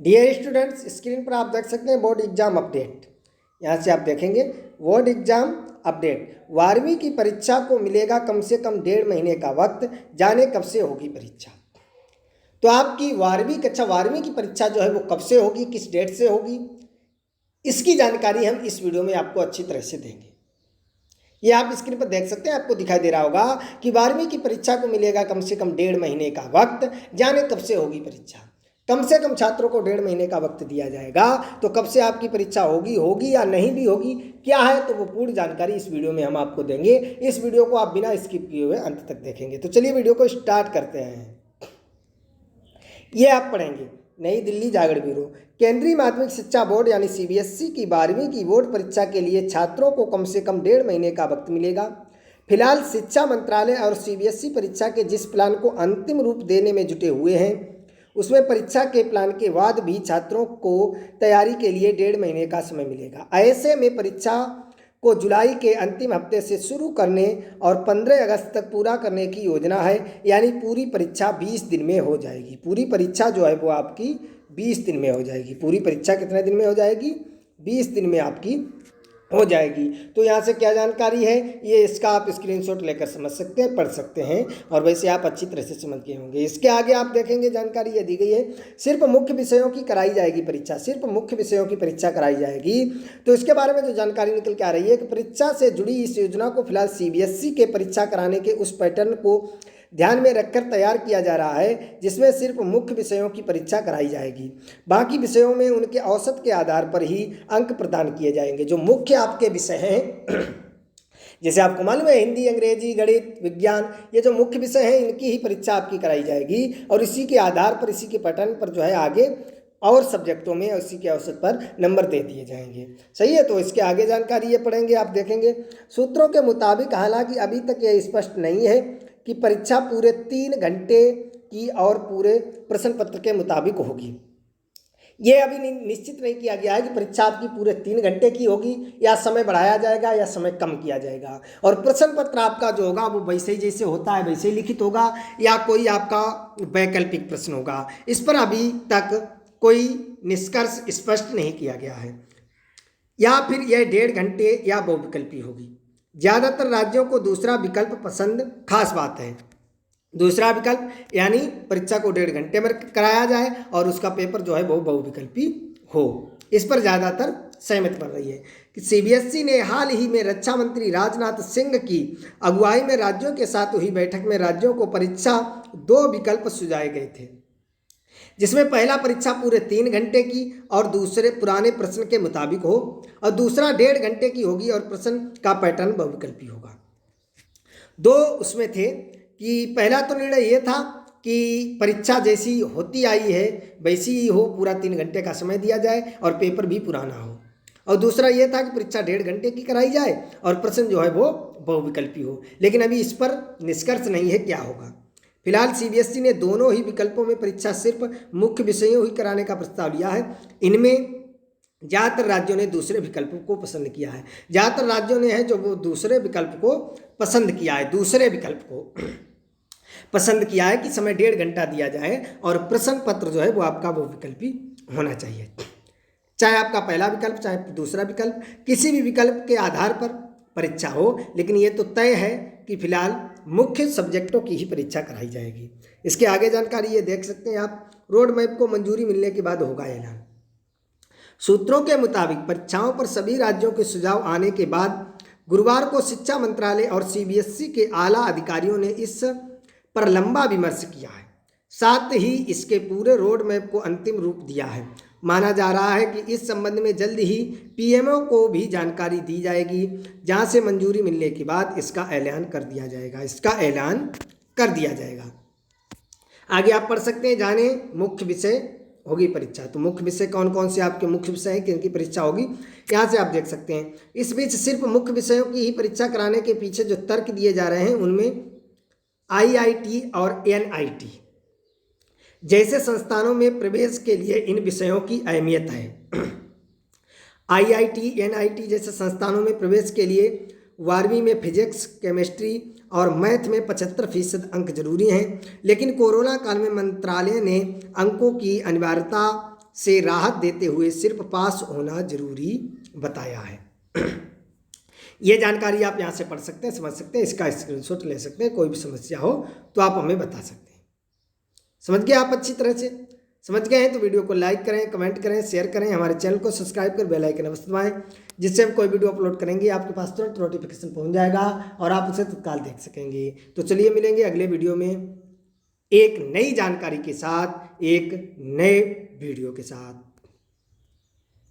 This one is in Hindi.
डियर स्टूडेंट्स, स्क्रीन पर आप देख सकते हैं बोर्ड एग्जाम अपडेट। यहाँ से आप देखेंगे बोर्ड एग्जाम अपडेट। 12वीं की परीक्षा को मिलेगा कम से कम 1.5 महीने का वक्त, जाने कब से होगी परीक्षा। तो आपकी 12वीं की परीक्षा जो है वो कब से होगी, किस डेट से होगी, इसकी जानकारी हम इस वीडियो में आपको अच्छी तरह से देंगे। ये आप स्क्रीन पर देख सकते हैं, आपको दिखाई दे रहा होगा कि 12वीं की परीक्षा को मिलेगा कम से कम 1.5 महीने का वक्त, जाने कब से होगी परीक्षा। कम से कम छात्रों को 1.5 महीने का वक्त दिया जाएगा। तो कब से आपकी परीक्षा होगी या नहीं भी होगी, क्या है, तो वो पूरी जानकारी इस वीडियो में हम आपको देंगे। इस वीडियो को आप बिना स्किप किए हुए अंत तक देखेंगे। तो चलिए वीडियो को स्टार्ट करते हैं। ये आप पढ़ेंगे नई दिल्ली जागरण ब्यूरो। केंद्रीय माध्यमिक शिक्षा बोर्ड यानी सीबीएसई की 12वीं की बोर्ड परीक्षा के लिए छात्रों को कम से कम 1.5 महीने का वक्त मिलेगा। फिलहाल शिक्षा मंत्रालय और सीबीएसई परीक्षा के जिस प्लान को अंतिम रूप देने में जुटे हुए हैं, उसमें परीक्षा के प्लान के बाद भी छात्रों को तैयारी के लिए 1.5 महीने का समय मिलेगा। ऐसे में परीक्षा को जुलाई के अंतिम हफ्ते से शुरू करने और 15 अगस्त तक पूरा करने की योजना है। यानी पूरी परीक्षा 20 दिन में हो जाएगी। पूरी परीक्षा जो है वो आपकी 20 दिन में हो जाएगी। पूरी परीक्षा कितने दिन में हो जाएगी? 20 दिन में आपकी हो जाएगी। तो यहाँ से क्या जानकारी है, ये इसका आप स्क्रीनशॉट लेकर समझ सकते हैं, पढ़ सकते हैं, और वैसे आप अच्छी तरह से समझ गए होंगे। इसके आगे आप देखेंगे जानकारी ये दी गई है, सिर्फ मुख्य विषयों की कराई जाएगी परीक्षा। सिर्फ मुख्य विषयों की परीक्षा कराई जाएगी। तो इसके बारे में जो जानकारी निकल के आ रही है कि परीक्षा से जुड़ी इस योजना को फिलहाल सीबीएसई के परीक्षा कराने के उस पैटर्न को ध्यान में रखकर तैयार किया जा रहा है जिसमें सिर्फ मुख्य विषयों की परीक्षा कराई जाएगी। बाकी विषयों में उनके औसत के आधार पर ही अंक प्रदान किए जाएंगे। जो मुख्य आपके विषय हैं जैसे आपको मालूम है हिंदी, अंग्रेजी, गणित, विज्ञान, ये जो मुख्य विषय हैं इनकी ही परीक्षा आपकी कराई जाएगी और इसी के आधार पर, इसी के पैटर्न पर जो है आगे और सब्जेक्टों में उसी के औसत पर नंबर दे दिए जाएंगे। सही है। तो इसके आगे जानकारी ये पढ़ेंगे, आप देखेंगे। सूत्रों के मुताबिक हालांकि अभी तक यह स्पष्ट नहीं है कि परीक्षा पूरे 3 घंटे की और पूरे प्रश्न पत्र के मुताबिक होगी। ये अभी निश्चित नहीं किया गया है कि परीक्षा आपकी पूरे 3 घंटे की होगी या समय बढ़ाया जाएगा या समय कम किया जाएगा। और प्रश्न पत्र आपका जो होगा वो वैसे ही जैसे होता है वैसे ही लिखित होगा या कोई आपका वैकल्पिक प्रश्न होगा। इस पर अभी तक कोई निष्कर्ष स्पष्ट नहीं किया गया है। या फिर यह 1.5 घंटे या बहुविकल्पी होगी। ज़्यादातर राज्यों को दूसरा विकल्प पसंद, खास बात है। दूसरा विकल्प यानी परीक्षा को 1.5 घंटे में कराया जाए और उसका पेपर जो है वो बहुविकल्पी हो। इस पर ज़्यादातर सहमति बन रही है कि सीबीएसई ने हाल ही में रक्षा मंत्री राजनाथ सिंह की अगुवाई में राज्यों के साथ हुई बैठक में राज्यों को परीक्षा 2 विकल्प सुझाए गए थे, जिसमें पहला परीक्षा पूरे 3 घंटे की और दूसरे पुराने प्रश्न के मुताबिक हो और दूसरा 1.5 घंटे की होगी और प्रश्न का पैटर्न बहुविकल्पी होगा। 2 उसमें थे कि पहला तो निर्णय ये था कि परीक्षा जैसी होती आई है वैसी ही हो, पूरा 3 घंटे का समय दिया जाए और पेपर भी पुराना हो। और दूसरा ये था कि परीक्षा 1.5 घंटे की कराई जाए और प्रश्न जो है वो बहुविकल्पी हो। लेकिन अभी इस पर निष्कर्ष नहीं है क्या होगा। फिलहाल सीबीएसई ने दोनों ही विकल्पों में परीक्षा सिर्फ मुख्य विषयों ही कराने का प्रस्ताव लिया है। इनमें ज़्यादातर राज्यों ने दूसरे विकल्प को पसंद किया है। ज़्यादातर राज्यों ने है जो वो दूसरे विकल्प को पसंद किया है। दूसरे विकल्प को पसंद किया है कि समय 1.5 घंटा दिया जाए और प्रश्न पत्र जो है वो आपका वो विकल्पी होना चाहिए। चाहे आपका पहला विकल्प चाहे दूसरा विकल्प, किसी भी विकल्प के आधार पर परीक्षा हो, लेकिन ये तो तय है कि फिलहाल मुख्य सब्जेक्टों की ही परीक्षा कराई जाएगी। इसके आगे जानकारी ये देख सकते हैं आप। रोड मैप को मंजूरी मिलने के बाद होगा ऐलान। सूत्रों के मुताबिक परीक्षाओं पर सभी राज्यों के सुझाव आने के बाद गुरुवार को शिक्षा मंत्रालय और सीबीएसई के आला अधिकारियों ने इस पर लंबा विमर्श किया है। साथ ही इसके पूरे रोड मैप को अंतिम रूप दिया है। माना जा रहा है कि इस संबंध में जल्द ही पीएमओ को भी जानकारी दी जाएगी, जहां से मंजूरी मिलने के बाद इसका ऐलान कर दिया जाएगा। आगे आप पढ़ सकते हैं, जाने मुख्य विषय होगी परीक्षा। तो मुख्य विषय कौन कौन से आपके मुख्य विषय हैं, किनकी परीक्षा होगी, यहाँ से आप देख सकते हैं। इस बीच सिर्फ मुख्य विषयों की ही परीक्षा कराने के पीछे जो तर्क दिए जा रहे हैं उनमें आईआईटी और एनआईटी जैसे संस्थानों में प्रवेश के लिए इन विषयों की अहमियत है। आईआईटी, एनआईटी जैसे संस्थानों में प्रवेश के लिए 12वीं में फिजिक्स, केमिस्ट्री और मैथ में 75% अंक जरूरी हैं। लेकिन कोरोना काल में मंत्रालय ने अंकों की अनिवार्यता से राहत देते हुए सिर्फ पास होना जरूरी बताया है। ये जानकारी आप यहाँ से पढ़ सकते हैं, समझ सकते हैं, इसका स्क्रीनशॉट ले सकते हैं। कोई भी समस्या हो तो आप हमें बता सकते हैं। समझ गए आप अच्छी तरह से? समझ गए हैं तो वीडियो को लाइक करें, कमेंट करें, शेयर करें, हमारे चैनल को सब्सक्राइब कर बेल आइकन अवश्य दबाएं, जिससे हम कोई वीडियो अपलोड करेंगे आपके पास तुरंत नोटिफिकेशन पहुंच जाएगा और आप उसे तत्काल देख सकेंगे। तो चलिए मिलेंगे अगले वीडियो में एक नई जानकारी के साथ, एक नए वीडियो के साथ।